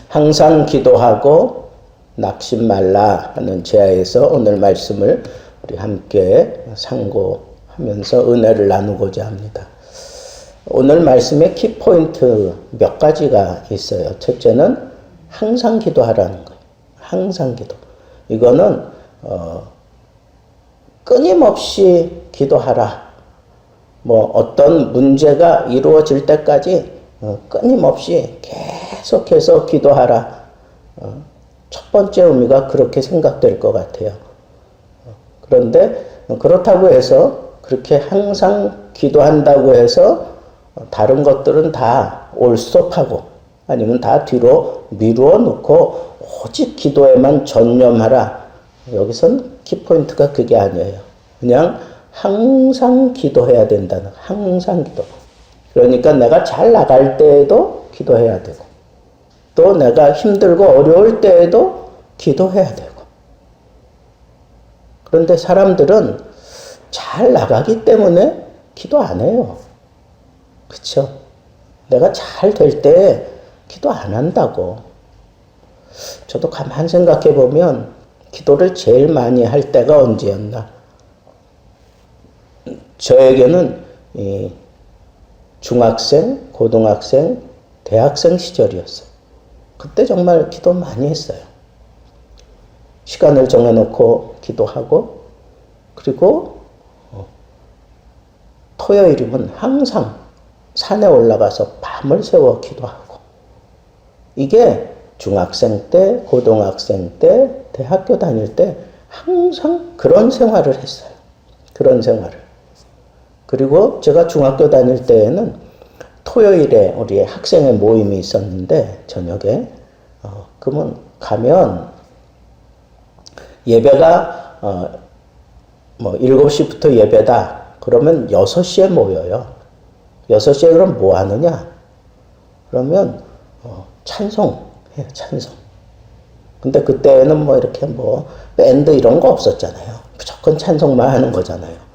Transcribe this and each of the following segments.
항상 기도하고 낙심 말라 하는 제하에서 오늘 말씀을 우리 함께 상고하면서 은혜를 나누고자 합니다. 오늘 말씀의 키포인트 몇 가지가 있어요. 첫째는 항상 기도하라는 거예요. 항상 기도. 이거는 끊임없이 기도하라. 어떤 문제가 이루어질 때까지 끊임없이 계속해서 기도하라. 첫 번째 의미가 그렇게 생각될 것 같아요. 그런데 그렇다고 해서 그렇게 항상 기도한다고 해서 다른 것들은 다 올스톱하고 아니면 다 뒤로 미루어 놓고 오직 기도에만 전념하라. 여기선 키포인트가 그게 아니에요. 그냥 항상 기도해야 된다는, 항상 기도. 그러니까 내가 잘 나갈 때에도 기도해야 되고, 또 내가 힘들고 어려울 때에도 기도해야 되고. 그런데 사람들은 잘 나가기 때문에 기도 안 해요. 그쵸? 내가 잘 될 때 기도 안 한다고. 저도 가만 생각해 보면 기도를 제일 많이 할 때가 언제였나? 저에게는 중학생, 고등학생, 대학생 시절이었어요. 그때 정말 기도 많이 했어요. 시간을 정해놓고 기도하고, 그리고 토요일이면 항상 산에 올라가서 밤을 새워 기도하고. 이게 중학생 때, 고등학생 때, 대학교 다닐 때 항상 그런 생활을 했어요. 그런 생활을. 그리고 제가 중학교 다닐 때에는 토요일에 우리 학생의 모임이 있었는데 저녁에 그러면 가면 예배가 7시부터 예배다. 그러면 6시에 모여요. 6시에 그럼 뭐 하느냐? 그러면 찬송해요. 찬송. 근데 그때는 이렇게 밴드 이런 거 없었잖아요. 무조건 찬송만 하는 거잖아요.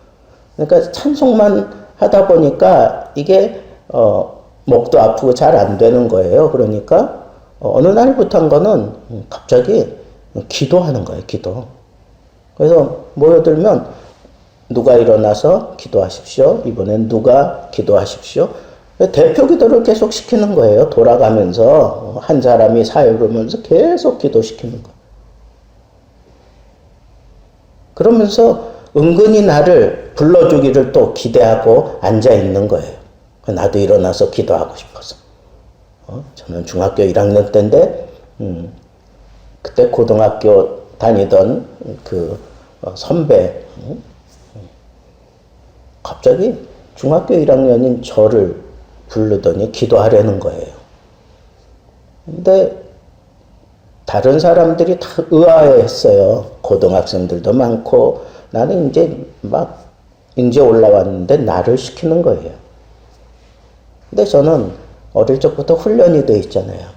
그러니까 찬송만 하다 보니까 이게 목도 아프고 잘 안 되는 거예요. 그러니까 어느 날부터인가는 갑자기 기도하는 거예요. 기도. 그래서 모여들면 누가 일어나서 기도하십시오. 이번엔 누가 기도하십시오. 대표 기도를 계속 시키는 거예요. 돌아가면서 한 사람이 사역하면서 계속 기도시키는 거예요. 그러면서 은근히 나를 불러주기를 또 기대하고 앉아있는 거예요. 나도 일어나서 기도하고 싶어서. 저는 중학교 1학년 때인데 그때 고등학교 다니던 그 선배 갑자기 중학교 1학년인 저를 부르더니 기도하려는 거예요. 근데 다른 사람들이 다 의아해했어요. 고등학생들도 많고 나는 이제 올라왔는데 나를 시키는 거예요. 근데 저는 어릴 적부터 훈련이 돼 있잖아요.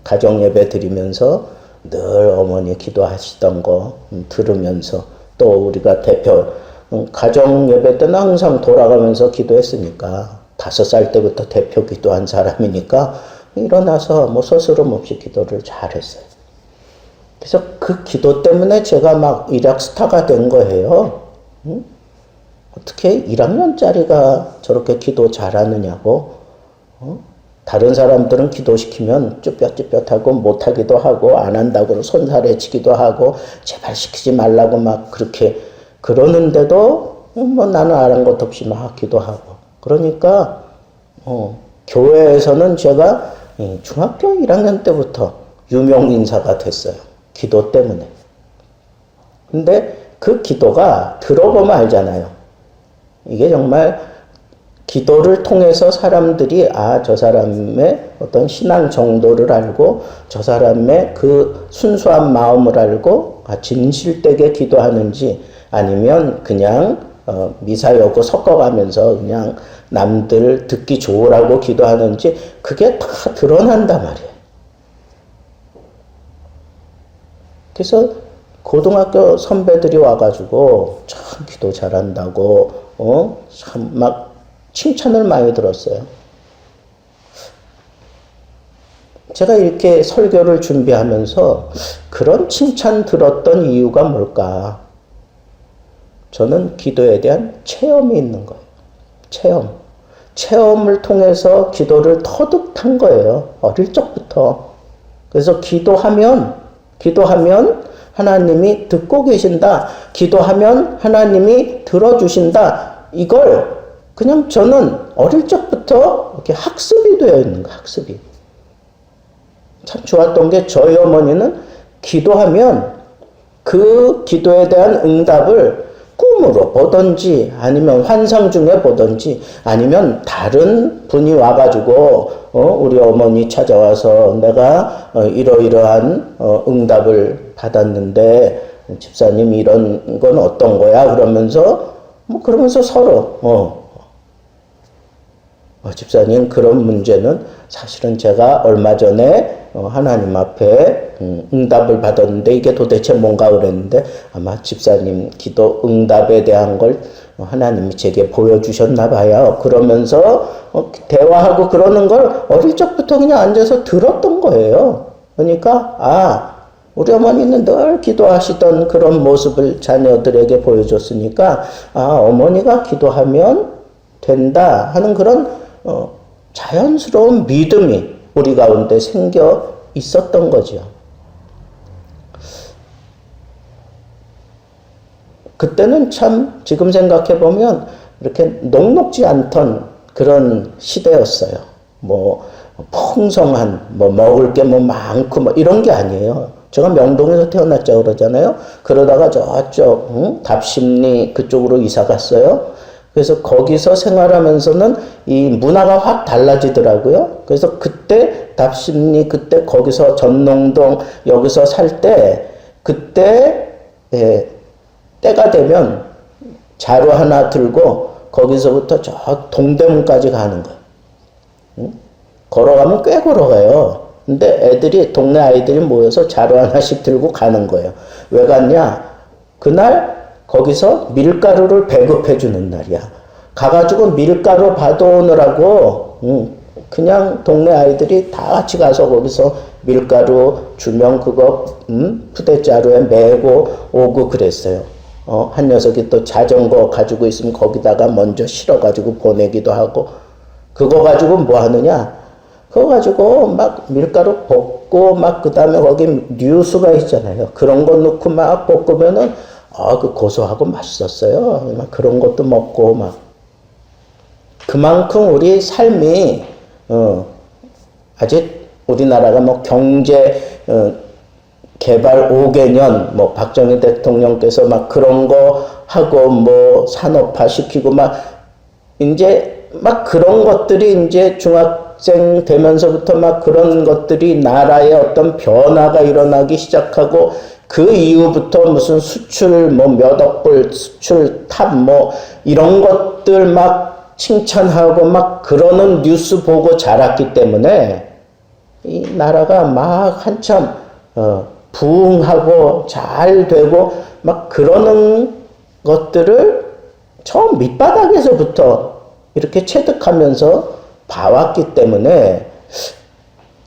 가정 예배 드리면서 늘 어머니 기도하시던 거 들으면서 또 우리가 대표 가정 예배 때는 항상 돌아가면서 기도했으니까 5살 때부터 대표 기도한 사람이니까 일어나서 스스럼 없이 기도를 잘했어요. 그래서 그 기도 때문에 제가 일약 스타가 된 거예요. 어떻게 1학년짜리가 저렇게 기도 잘하느냐고. 다른 사람들은 기도시키면 쭈뼛쭈뼛하고 못하기도 하고 안 한다고 손살해치기도 하고 제발 시키지 말라고 그렇게 그러는데도 나는 아랑곳 없이 기도하고. 그러니까 교회에서는 제가 중학교 1학년 때부터 유명 인사가 됐어요. 기도 때문에. 근데 그 기도가 들어보면 알잖아요. 이게 정말 기도를 통해서 사람들이 저 사람의 어떤 신앙 정도를 알고 저 사람의 그 순수한 마음을 알고 진실되게 기도하는지 아니면 그냥 미사여구 섞어가면서 그냥 남들 듣기 좋으라고 기도하는지 그게 다 드러난단 말이에요. 그래서 고등학교 선배들이 와가지고 참 기도 잘한다고 참 칭찬을 많이 들었어요. 제가 이렇게 설교를 준비하면서 그런 칭찬 들었던 이유가 뭘까? 저는 기도에 대한 체험이 있는 거예요. 체험을 통해서 기도를 터득한 거예요. 어릴 적부터. 그래서 기도하면 하나님이 듣고 계신다. 기도하면 하나님이 들어주신다. 이걸 그냥 저는 어릴 적부터 이렇게 학습이 되어 있는 거예요. 학습이. 참 좋았던 게 저희 어머니는 기도하면 그 기도에 대한 응답을 꿈으로 보든지 아니면 환상 중에 보든지 아니면 다른 분이 와가지고 우리 어머니 찾아와서 내가 이러이러한 응답을 받았는데 집사님 이런 건 어떤 거야? 그러면서 그러면서 서로 집사님 그런 문제는 사실은 제가 얼마 전에 하나님 앞에 응답을 받았는데 이게 도대체 뭔가 그랬는데 아마 집사님 기도 응답에 대한 걸 하나님이 제게 보여주셨나 봐요. 그러면서 대화하고 그러는 걸 어릴 적부터 그냥 앉아서 들었던 거예요. 그러니까 우리 어머니는 늘 기도하시던 그런 모습을 자녀들에게 보여줬으니까 어머니가 기도하면 된다 하는 그런 자연스러운 믿음이 우리 가운데 생겨 있었던 거죠. 그때는 참 지금 생각해 보면 이렇게 녹록지 않던 그런 시대였어요. 풍성한 먹을 게 많고 이런 게 아니에요. 제가 명동에서 태어났자고 그러잖아요. 그러다가 저쪽 답심리 그쪽으로 이사 갔어요. 그래서 거기서 생활하면서는 이 문화가 확 달라지더라고요. 그래서 그때 답심리 그때 거기서 전농동 여기서 살 때 그때 때가 되면 자루 하나 들고 거기서부터 저 동대문까지 가는 거예요. 걸어가면 꽤 걸어가요. 근데 동네 아이들이 모여서 자루 하나씩 들고 가는 거예요. 왜 갔냐? 그날 거기서 밀가루를 배급해 주는 날이야. 가가지고 밀가루 받아오느라고 그냥 동네 아이들이 다 같이 가서 거기서 밀가루 주면 그거 푸대자루에 메고 오고 그랬어요. 한 녀석이 또 자전거 가지고 있으면 거기다가 먼저 실어가지고 보내기도 하고 그거 가지고 뭐 하느냐? 그거 가지고 막 밀가루 볶고 그 다음에 거기 뉴스가 있잖아요. 그런 거 넣고 막 볶으면은 그 고소하고 맛있었어요. 막 그런 것도 먹고 그만큼 우리 삶이 아직 우리나라가 경제 개발 5개년 박정희 대통령께서 그런 거 하고 산업화 시키고 이제 그런 것들이 이제 중학생 되면서부터 그런 것들이 나라의 어떤 변화가 일어나기 시작하고 그 이후부터 무슨 수출 몇 억불 수출 탑 이런 것들 칭찬하고 그러는 뉴스 보고 자랐기 때문에 이 나라가 한참 부흥하고 잘 되고 그러는 것들을 처음 밑바닥에서부터 이렇게 체득하면서 봐왔기 때문에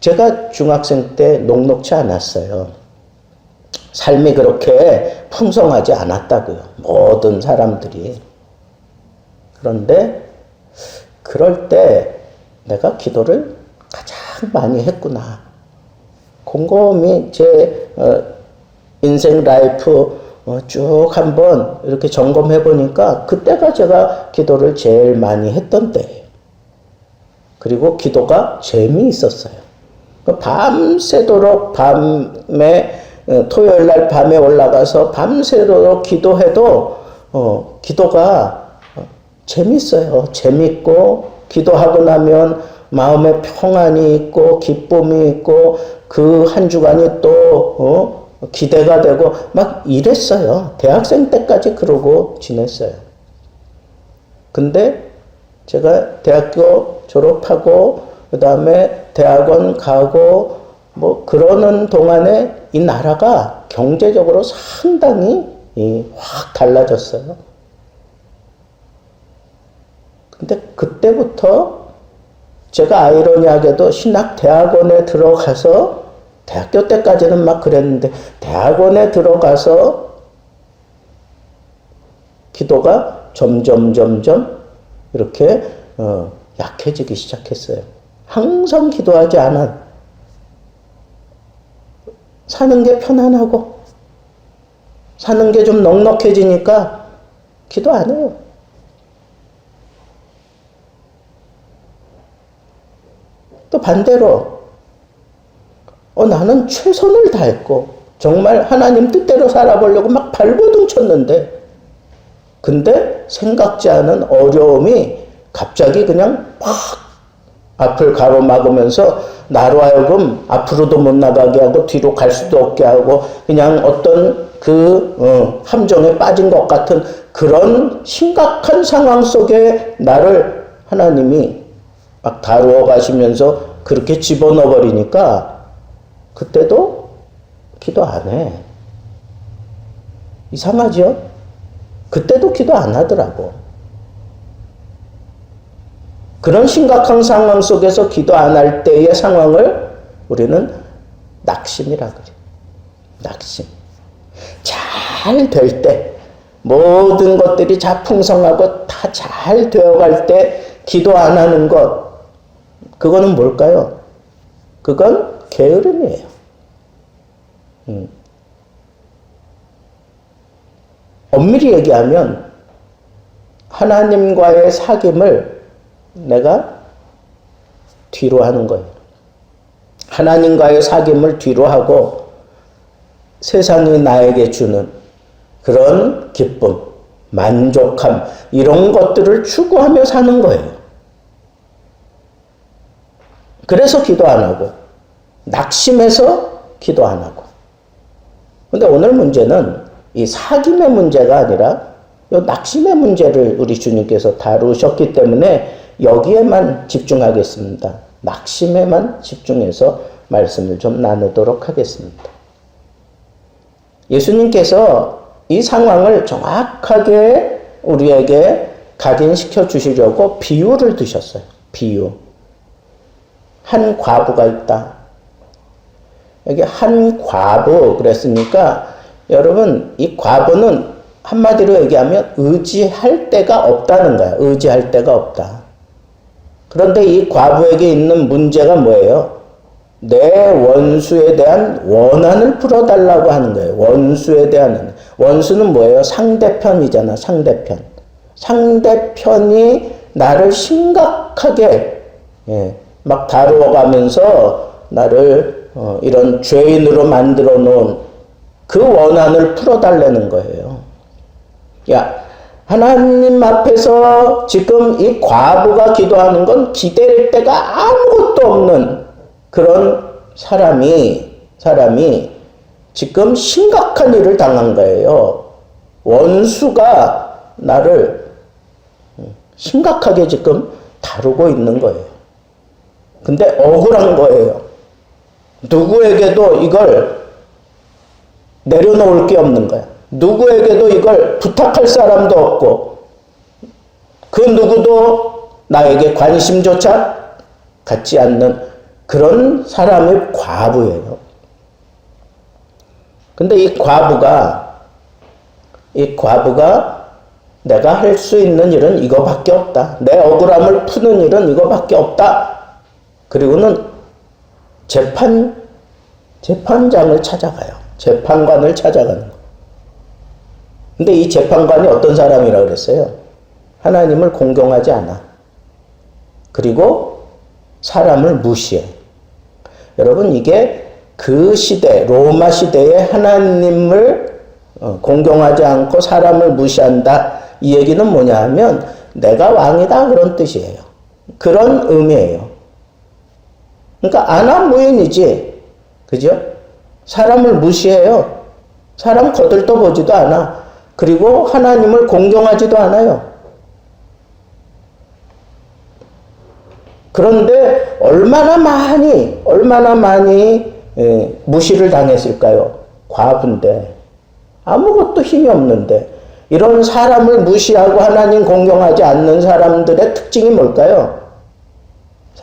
제가 중학생 때 녹록지 않았어요. 삶이 그렇게 풍성하지 않았다고요. 모든 사람들이. 그런데 그럴 때 내가 기도를 가장 많이 했구나. 곰곰이 제 인생 라이프 쭉 한번 이렇게 점검해 보니까 그때가 제가 기도를 제일 많이 했던 때예요. 그리고 기도가 재미있었어요. 밤새도록 밤에 토요일 날 밤에 올라가서 밤새도록 기도해도 기도가 재밌어요. 재밌고 기도하고 나면 마음에 평안이 있고 기쁨이 있고 그 한 주간이 또 기대가 되고 이랬어요. 대학생 때까지 그러고 지냈어요. 근데 제가 대학교 졸업하고 그 다음에 대학원 가고 그러는 동안에 이 나라가 경제적으로 상당히 확 달라졌어요. 근데 그때부터 제가 아이러니하게도 신학대학원에 들어가서 대학교 때까지는 막 그랬는데 대학원에 들어가서 기도가 점점 이렇게 약해지기 시작했어요. 항상 기도하지 않아. 사는 게 편안하고 사는 게 좀 넉넉해지니까 기도 안 해요. 또 반대로 나는 최선을 다했고 정말 하나님 뜻대로 살아보려고 막 발버둥 쳤는데 근데 생각지 않은 어려움이 갑자기 그냥 막 앞을 가로막으면서 나로 하여금 앞으로도 못 나가게 하고 뒤로 갈 수도 없게 하고 그냥 어떤 함정에 빠진 것 같은 그런 심각한 상황 속에 나를 하나님이 막 다루어 가시면서 그렇게 집어넣어 버리니까 그때도 기도 안 해. 이상하죠? 그때도 기도 안 하더라고. 그런 심각한 상황 속에서 기도 안 할 때의 상황을 우리는 낙심이라 그래. 낙심. 잘 될 때, 모든 것들이 자풍성하고 다 잘 되어갈 때 기도 안 하는 것, 그거는 뭘까요? 그건 게으름이에요. 엄밀히 얘기하면 하나님과의 사귐을 내가 뒤로 하는 거예요. 하나님과의 사귐을 뒤로 하고 세상이 나에게 주는 그런 기쁨, 만족함 이런 것들을 추구하며 사는 거예요. 그래서 기도 안 하고 낙심해서 기도 안 하고. 근데 오늘 문제는 이 사귐의 문제가 아니라 이 낙심의 문제를 우리 주님께서 다루셨기 때문에 여기에만 집중하겠습니다. 낙심에만 집중해서 말씀을 좀 나누도록 하겠습니다. 예수님께서 이 상황을 정확하게 우리에게 각인시켜 주시려고 비유를 드셨어요. 비유. 한 과부가 있다. 여기 한 과부 그랬으니까 여러분 이 과부는 한마디로 얘기하면 의지할 데가 없다는 거야. 의지할 데가 없다. 그런데 이 과부에게 있는 문제가 뭐예요? 내 원수에 대한 원한을 풀어달라고 하는 거예요. 원수에 대한 원수는 뭐예요? 상대편이잖아. 상대편. 상대편이 나를 심각하게 막 다루어가면서 나를 이런 죄인으로 만들어 놓은 그 원한을 풀어달라는 거예요. 야, 하나님 앞에서 지금 이 과부가 기도하는 건 기댈 데가 아무것도 없는 그런 사람이 지금 심각한 일을 당한 거예요. 원수가 나를 심각하게 지금 다루고 있는 거예요. 근데 억울한 거예요. 누구에게도 이걸 내려놓을 게 없는 거야. 누구에게도 이걸 부탁할 사람도 없고 그 누구도 나에게 관심조차 갖지 않는 그런 사람의 과부예요. 근데 이 과부가 내가 할 수 있는 일은 이거밖에 없다. 내 억울함을 푸는 일은 이거밖에 없다. 그리고는 재판장을 찾아가요. 재판관을 찾아가는 거예요. 근데 이 재판관이 어떤 사람이라고 그랬어요? 하나님을 공경하지 않아. 그리고 사람을 무시해. 여러분 이게 그 시대, 로마 시대에 하나님을 공경하지 않고 사람을 무시한다. 이 얘기는 뭐냐 하면 내가 왕이다 그런 뜻이에요. 그런 의미예요. 그러니까 안하무인이지. 그죠? 사람을 무시해요. 사람 거들떠 보지도 않아. 그리고 하나님을 공경하지도 않아요. 그런데 얼마나 많이 무시를 당했을까요? 과부인데 아무것도 힘이 없는데 이런 사람을 무시하고 하나님 공경하지 않는 사람들의 특징이 뭘까요?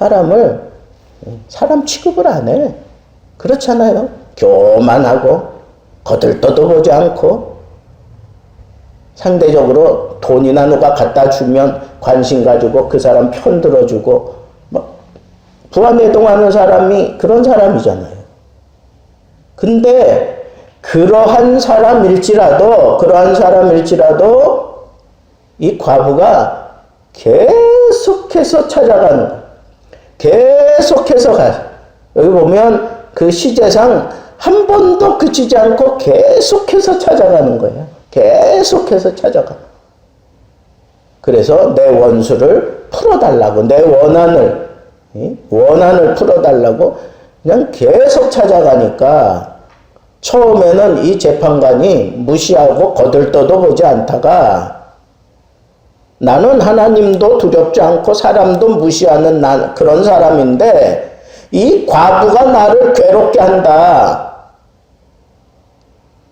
사람을 사람 취급을 안 해. 그렇잖아요. 교만하고 거들떠도 않고 상대적으로 돈이나 누가 갖다 주면 관심 가지고 그 사람 편 들어주고 부하매동하는 사람이 그런 사람이잖아요. 근데 그러한 사람일지라도 이 과부가 계속해서 찾아가는 거예요. 계속해서 가. 여기 보면 그 시제상 한 번도 그치지 않고 계속해서 찾아가는 거예요. 계속해서 찾아가. 그래서 내 원수를 풀어달라고, 내 원한을 풀어달라고 그냥 계속 찾아가니까 처음에는 이 재판관이 무시하고 거들떠도 보지 않다가 나는 하나님도 두렵지 않고 사람도 무시하는 그런 사람인데 이 과부가 나를 괴롭게 한다.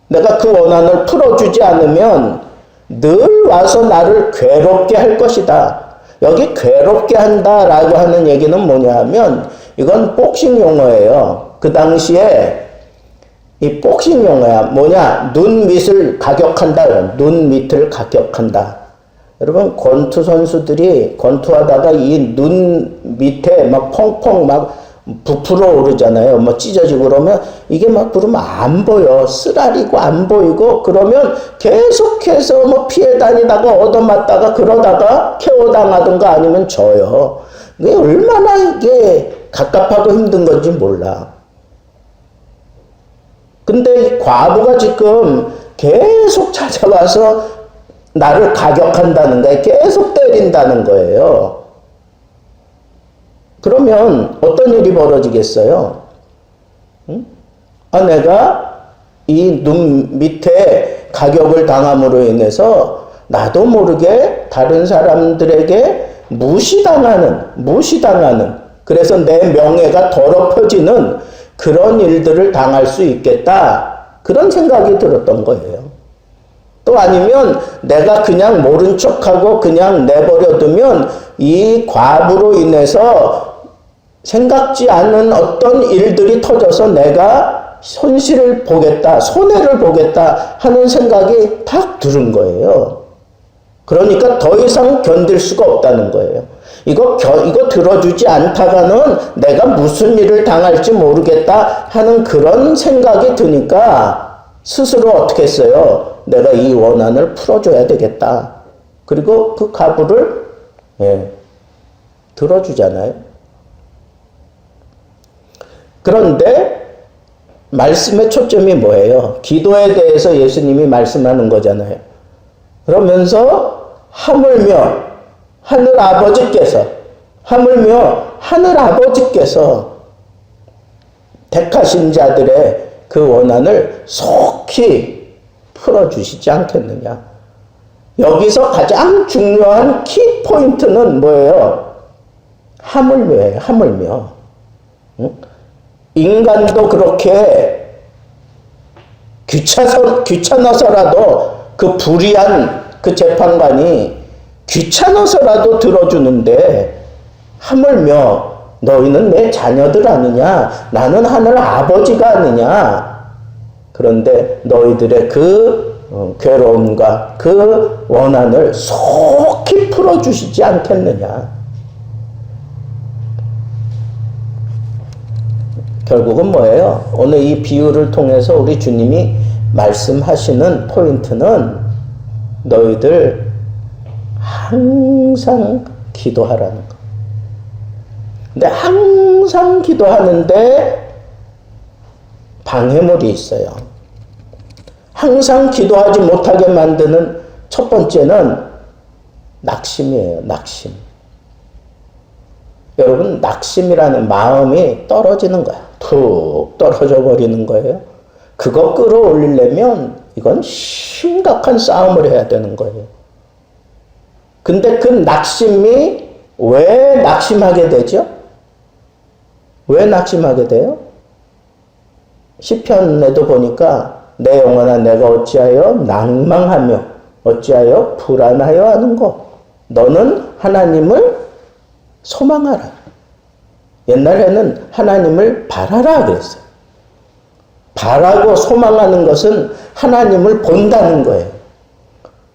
내가 그 원한을 풀어주지 않으면 늘 와서 나를 괴롭게 할 것이다. 여기 괴롭게 한다라고 하는 얘기는 뭐냐 하면 이건 복싱 용어예요. 그 당시에 이 복싱 용어야. 뭐냐? 눈 밑을 가격한다. 눈 밑을 가격한다. 여러분 권투 선수들이 권투하다가 이 눈 밑에 막 펑펑 막 부풀어 오르잖아요. 뭐 찢어지고 그러면 이게 막 그러면 안 보여. 쓰라리고 안 보이고 그러면 계속해서 뭐 피해 다니다가 얻어맞다가 그러다가 KO 당하든가 아니면 져요. 이게 얼마나 이게 갑갑하고 힘든 건지 몰라. 근데 이 과부가 지금 계속 찾아와서 나를 가격한다는 거예요. 계속 때린다는 거예요. 그러면 어떤 일이 벌어지겠어요? 응? 내가 이 눈 밑에 가격을 당함으로 인해서 나도 모르게 다른 사람들에게 무시당하는 그래서 내 명예가 더럽혀지는 그런 일들을 당할 수 있겠다. 그런 생각이 들었던 거예요. 또 아니면 내가 그냥 모른 척하고 그냥 내버려두면 이 과부로 인해서 생각지 않은 어떤 일들이 터져서 내가 손실을 보겠다, 손해를 보겠다 하는 생각이 탁 들은 거예요. 그러니까 더 이상 견딜 수가 없다는 거예요. 이거 들어주지 않다가는 내가 무슨 일을 당할지 모르겠다 하는 그런 생각이 드니까 스스로 어떻게 했어요? 내가 이 원한을 풀어줘야 되겠다. 그리고 그 과부를 들어주잖아요. 그런데 말씀의 초점이 뭐예요? 기도에 대해서 예수님이 말씀하는 거잖아요. 그러면서 하물며 하늘 아버지께서 택하신 자들의 그 원한을 속히 풀어주시지 않겠느냐. 여기서 가장 중요한 키포인트는 뭐예요? 하물며예요. 하물며. 응? 인간도 그렇게 귀찮아서라도 그 불의한 그 재판관이 귀찮아서라도 들어주는데 하물며 너희는 내 자녀들 아니냐? 나는 하늘 아버지가 아니냐? 그런데 너희들의 그 괴로움과 그 원한을 속히 풀어주시지 않겠느냐? 결국은 뭐예요? 오늘 이 비유를 통해서 우리 주님이 말씀하시는 포인트는 너희들 항상 기도하라는 거. 근데 항상 기도하는데 방해물이 있어요. 항상 기도하지 못하게 만드는 첫 번째는 낙심이에요. 낙심. 여러분, 낙심이라는 마음이 떨어지는 거야. 툭 떨어져 버리는 거예요. 그거 끌어올리려면 이건 심각한 싸움을 해야 되는 거예요. 근데 그 낙심이 왜 낙심하게 되죠? 왜 낙심하게 돼요? 시편에도 보니까 내 영혼아 내가 어찌하여 낭망하며 어찌하여 불안하여 하는 거. 너는 하나님을 소망하라. 옛날에는 하나님을 바라라 그랬어요. 바라고 소망하는 것은 하나님을 본다는 거예요.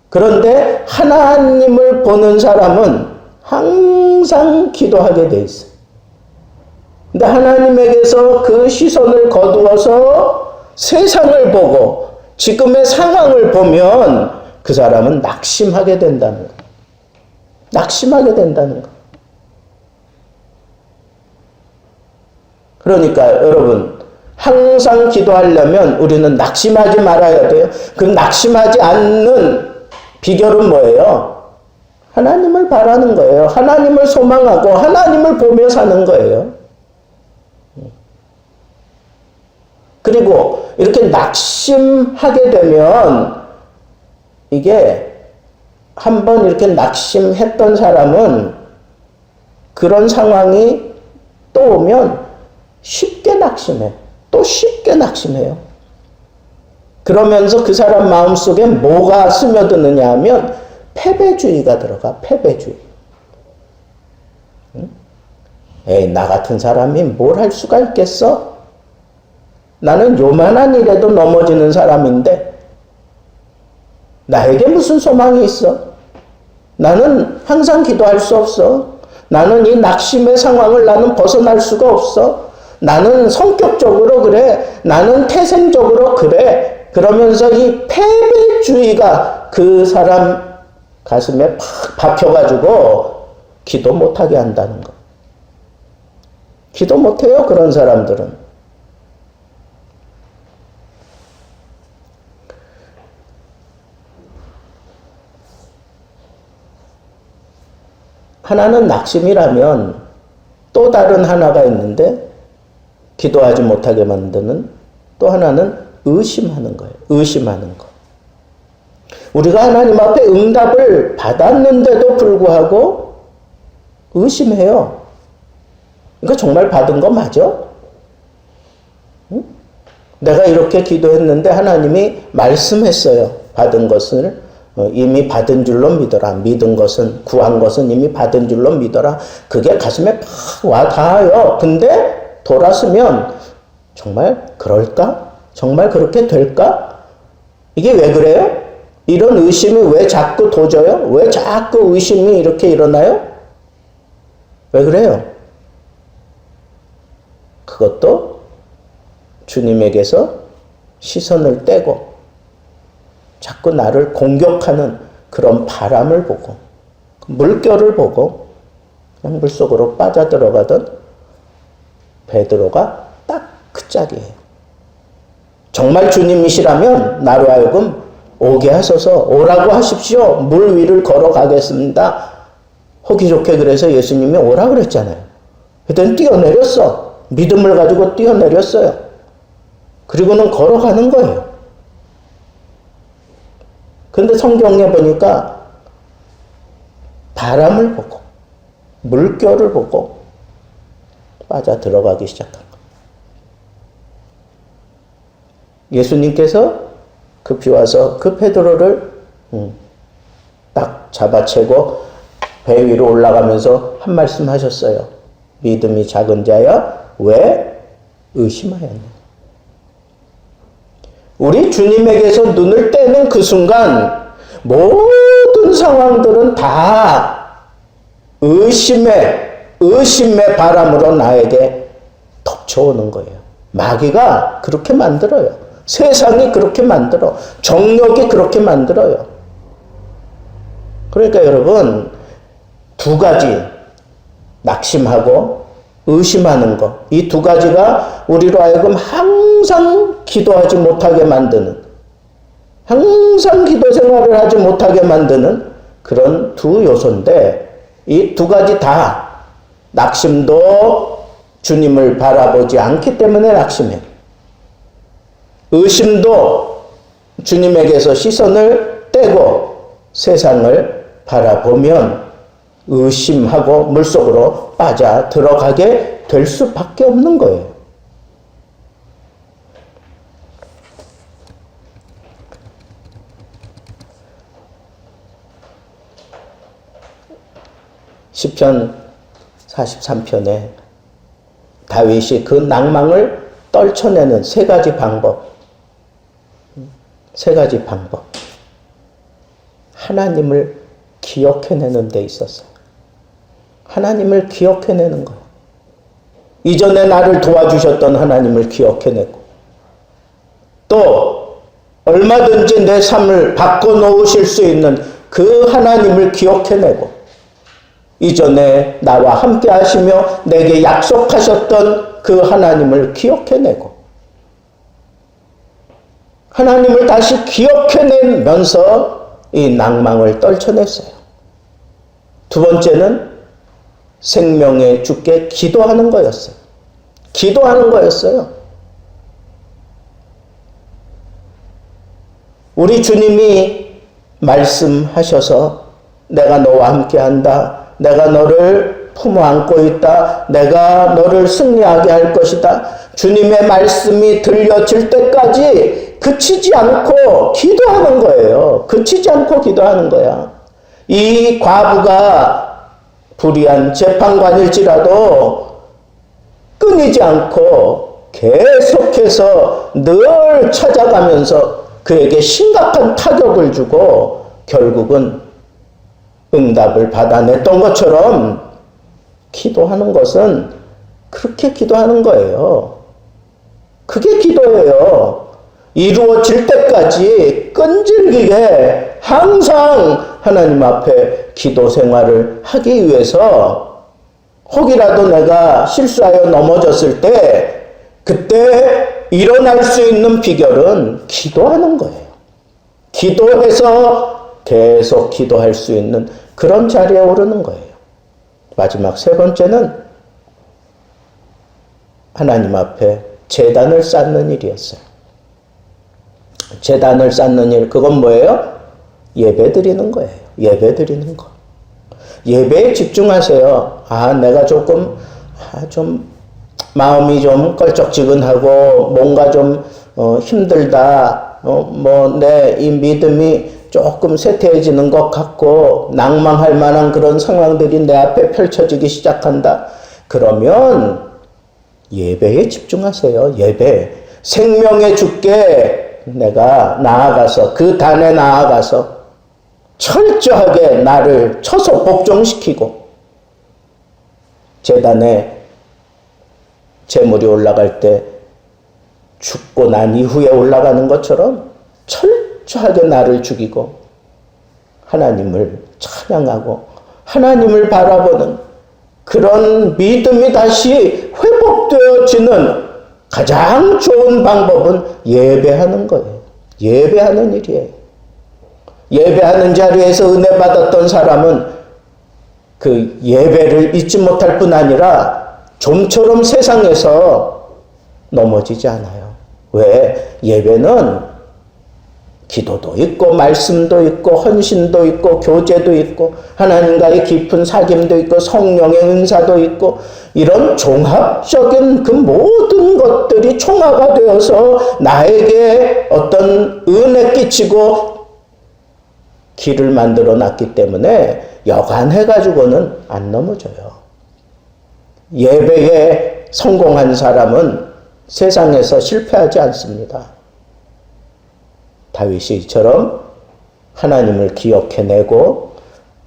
그런데 하나님을 보는 사람은 항상 기도하게 돼 있어요. 근데 하나님에게서 그 시선을 거두어서 세상을 보고 지금의 상황을 보면 그 사람은 낙심하게 된다는 거예요. 낙심하게 된다는 거예요. 그러니까 여러분, 항상 기도하려면 우리는 낙심하지 말아야 돼요. 그 낙심하지 않는 비결은 뭐예요? 하나님을 바라는 거예요. 하나님을 소망하고 하나님을 보며 사는 거예요. 그리고 이렇게 낙심하게 되면 이게 한번 이렇게 낙심했던 사람은 그런 상황이 또 오면 쉽게 낙심해. 또 쉽게 낙심해요. 그러면서 그 사람 마음속에 뭐가 스며드느냐 하면 패배주의가 들어가. 패배주의. 에이, 나 같은 사람이 뭘 할 수가 있겠어? 나는 요만한 일에도 넘어지는 사람인데 나에게 무슨 소망이 있어? 나는 항상 기도할 수 없어. 나는 이 낙심의 상황을 나는 벗어날 수가 없어. 나는 성격적으로 그래. 나는 태생적으로 그래. 그러면서 이 패배주의가 그 사람 가슴에 팍 박혀가지고 기도 못하게 한다는 거. 기도 못해요, 그런 사람들은. 하나는 낙심이라면 또 다른 하나가 있는데 기도하지 못하게 만드는 또 하나는 의심하는 거예요. 의심하는 거. 우리가 하나님 앞에 응답을 받았는데도 불구하고 의심해요. 이거 정말 받은 거 맞아? 응? 내가 이렇게 기도했는데 하나님이 말씀했어요. 받은 것을 이미 받은 줄로 믿어라. 믿은 것은, 구한 것은 이미 받은 줄로 믿어라. 그게 가슴에 팍 와 닿아요. 근데 돌아서면 정말 그럴까? 정말 그렇게 될까? 이게 왜 그래요? 이런 의심이 왜 자꾸 도져요? 왜 자꾸 의심이 이렇게 일어나요? 왜 그래요? 그것도 주님에게서 시선을 떼고 자꾸 나를 공격하는 그런 바람을 보고 물결을 보고 그냥 물속으로 빠져들어가던 베드로가 딱 그 짝이에요. 정말 주님이시라면 나로 하여금 오게 하소서, 오라고 하십시오. 물 위를 걸어가겠습니다. 호기 좋게 그래서 예수님이 오라 그랬잖아요. 그랬더니 뛰어내렸어. 믿음을 가지고 뛰어내렸어요. 그리고는 걸어가는 거예요. 그런데 성경에 보니까 바람을 보고 물결을 보고 빠져 들어가기 시작한 거예요. 예수님께서 급히 와서 그 베드로를 딱 잡아채고 배 위로 올라가면서 한 말씀 하셨어요. 믿음이 작은 자야, 왜 의심하였느냐. 우리 주님에게서 눈을 떼는 그 순간 모든 상황들은 다 의심의 바람으로 나에게 덮쳐오는 거예요. 마귀가 그렇게 만들어요. 세상이 그렇게 만들어. 정욕이 그렇게 만들어요. 그러니까 여러분, 두 가지, 낙심하고 의심하는 것, 이 두 가지가 우리로 하여금 항상 기도하지 못하게 만드는, 항상 기도 생활을 하지 못하게 만드는 그런 두 요소인데, 이 두 가지 다 낙심도 주님을 바라보지 않기 때문에 낙심해. 의심도 주님에게서 시선을 떼고 세상을 바라보면 의심하고 물속으로 빠져 들어가게 될 수밖에 없는 거예요. 시편 43편에 다윗이 그 낭망을 떨쳐내는 세 가지 방법. 세 가지 방법. 하나님을 기억해내는 데 있었어요. 하나님을 기억해내는 거예요. 이전에 나를 도와주셨던 하나님을 기억해내고, 또 얼마든지 내 삶을 바꿔놓으실 수 있는 그 하나님을 기억해내고, 이전에 나와 함께 하시며 내게 약속하셨던 그 하나님을 기억해내고, 하나님을 다시 기억해내면서 이 낭망을 떨쳐냈어요. 두 번째는 생명의 주께 기도하는 거였어요. 기도하는 거였어요. 우리 주님이 말씀하셔서 내가 너와 함께 한다. 내가 너를 품어 안고 있다. 내가 너를 승리하게 할 것이다. 주님의 말씀이 들려질 때까지 그치지 않고 기도하는 거예요. 그치지 않고 기도하는 거야. 이 과부가 불의한 재판관일지라도 끊이지 않고 계속해서 늘 찾아가면서 그에게 심각한 타격을 주고 결국은 응답을 받아냈던 것처럼 기도하는 것은 그렇게 기도하는 거예요. 그게 기도예요. 이루어질 때까지 끈질기게 항상 하나님 앞에 기도 생활을 하기 위해서 혹이라도 내가 실수하여 넘어졌을 때 그때 일어날 수 있는 비결은 기도하는 거예요. 기도해서 계속 기도할 수 있는 그런 자리에 오르는 거예요. 마지막 세 번째는 하나님 앞에 제단을 쌓는 일이었어요. 제단을 쌓는 일, 그건 뭐예요? 예배 드리는 거예요. 예배 드리는 거. 예배에 집중하세요. 내가 좀 마음이 좀 껄쩍지근하고 뭔가 좀 힘들다. 내 이 믿음이 조금 쇠퇴해지는 것 같고 낭망할 만한 그런 상황들이 내 앞에 펼쳐지기 시작한다. 그러면 예배에 집중하세요. 예배. 생명의 주께 내가 나아가서 그 단에 나아가서 철저하게 나를 쳐서 복종시키고 제단에 제물이 올라갈 때 죽고 난 이후에 올라가는 것처럼 철저하게 나를 죽이고 하나님을 찬양하고 하나님을 바라보는 그런 믿음이 다시 회복되어지는 가장 좋은 방법은 예배하는 거예요. 예배하는 일이에요. 예배하는 자리에서 은혜 받았던 사람은 그 예배를 잊지 못할 뿐 아니라 좀처럼 세상에서 넘어지지 않아요. 왜? 예배는 기도도 있고 말씀도 있고 헌신도 있고 교제도 있고 하나님과의 깊은 사귐도 있고 성령의 은사도 있고 이런 종합적인 그 모든 것들이 총화가 되어서 나에게 어떤 은혜 끼치고 길을 만들어 놨기 때문에 여간해가지고는 안 넘어져요. 예배에 성공한 사람은 세상에서 실패하지 않습니다. 다윗이 이처럼 하나님을 기억해내고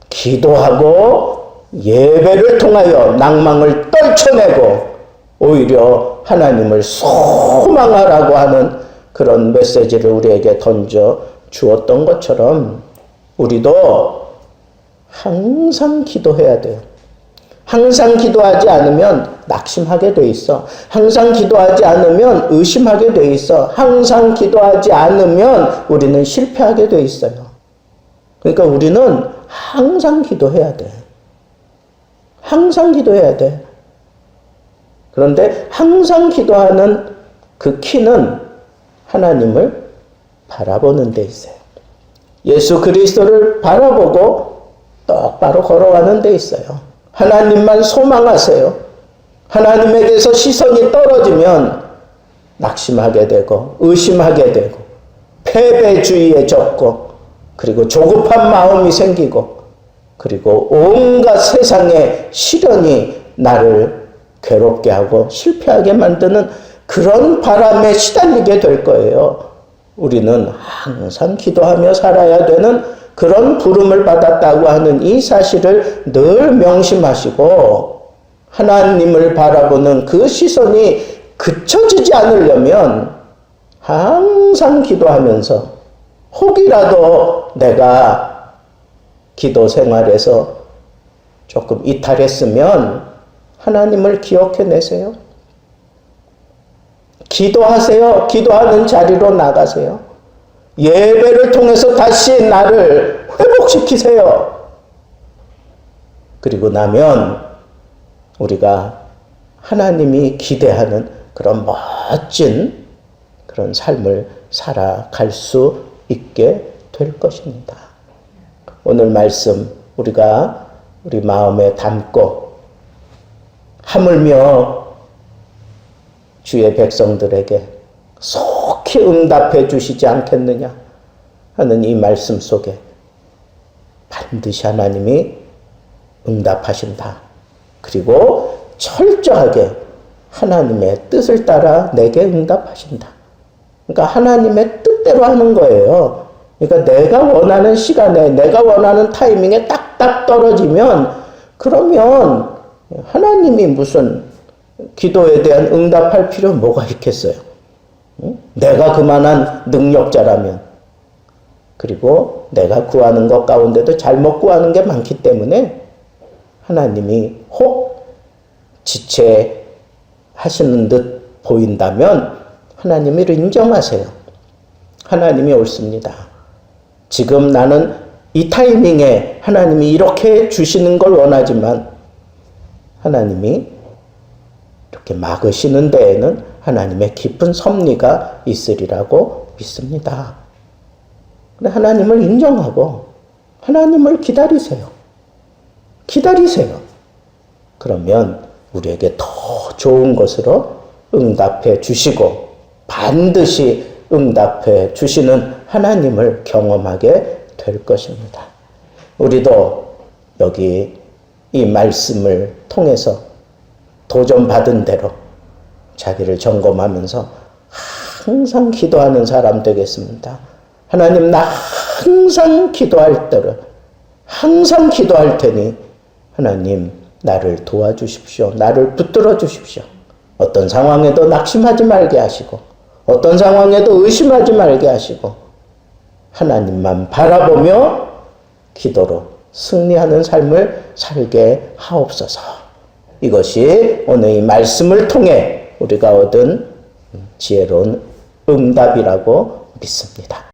기도하고 예배를 통하여 낭망을 떨쳐내고 오히려 하나님을 소망하라고 하는 그런 메시지를 우리에게 던져 주었던 것처럼 우리도 항상 기도해야 돼요. 항상 기도하지 않으면 낙심하게 돼 있어. 항상 기도하지 않으면 의심하게 돼 있어. 항상 기도하지 않으면 우리는 실패하게 돼 있어요. 그러니까 우리는 항상 기도해야 돼. 항상 기도해야 돼. 그런데 항상 기도하는 그 키는 하나님을 바라보는 데 있어요. 예수 그리스도를 바라보고 똑바로 걸어가는 데 있어요. 하나님만 소망하세요. 하나님에게서 시선이 떨어지면 낙심하게 되고 의심하게 되고 패배주의에 젖고 그리고 조급한 마음이 생기고 그리고 온갖 세상의 시련이 나를 괴롭게 하고 실패하게 만드는 그런 바람에 시달리게 될 거예요. 우리는 항상 기도하며 살아야 되는 그런 부름을 받았다고 하는 이 사실을 늘 명심하시고 하나님을 바라보는 그 시선이 그쳐지지 않으려면 항상 기도하면서 혹이라도 내가 기도 생활에서 조금 이탈했으면 하나님을 기억해내세요. 기도하세요. 기도하는 자리로 나가세요. 예배를 통해서 다시 나를 회복시키세요. 그리고 나면 우리가 하나님이 기대하는 그런 멋진 그런 삶을 살아갈 수 있게 될 것입니다. 오늘 말씀 우리가 우리 마음에 담고 하물며 주의 백성들에게 속히 응답해 주시지 않겠느냐 하는 이 말씀 속에 반드시 하나님이 응답하신다. 그리고 철저하게 하나님의 뜻을 따라 내게 응답하신다. 그러니까 하나님의 뜻대로 하는 거예요. 그러니까 내가 원하는 시간에 내가 원하는 타이밍에 딱딱 떨어지면 그러면 하나님이 무슨 기도에 대한 응답할 필요 뭐가 있겠어요? 내가 그만한 능력자라면 그리고 내가 구하는 것 가운데도 잘못 구하는 게 많기 때문에 하나님이 혹 지체하시는 듯 보인다면 하나님을 인정하세요. 하나님이 옳습니다. 지금 나는 이 타이밍에 하나님이 이렇게 주시는 걸 원하지만 하나님이 이렇게 막으시는 데에는 하나님의 깊은 섭리가 있으리라고 믿습니다. 하나님을 인정하고 하나님을 기다리세요. 기다리세요. 그러면 우리에게 더 좋은 것으로 응답해 주시고 반드시 응답해 주시는 하나님을 경험하게 될 것입니다. 우리도 여기 이 말씀을 통해서 도전받은 대로 자기를 점검하면서 항상 기도하는 사람 되겠습니다. 하나님, 나 항상 기도할 때를 항상 기도할 테니 하나님 나를 도와주십시오. 나를 붙들어 주십시오. 어떤 상황에도 낙심하지 말게 하시고 어떤 상황에도 의심하지 말게 하시고 하나님만 바라보며 기도로 승리하는 삶을 살게 하옵소서. 이것이 오늘 이 말씀을 통해 우리가 얻은 지혜로운 응답이라고 믿습니다.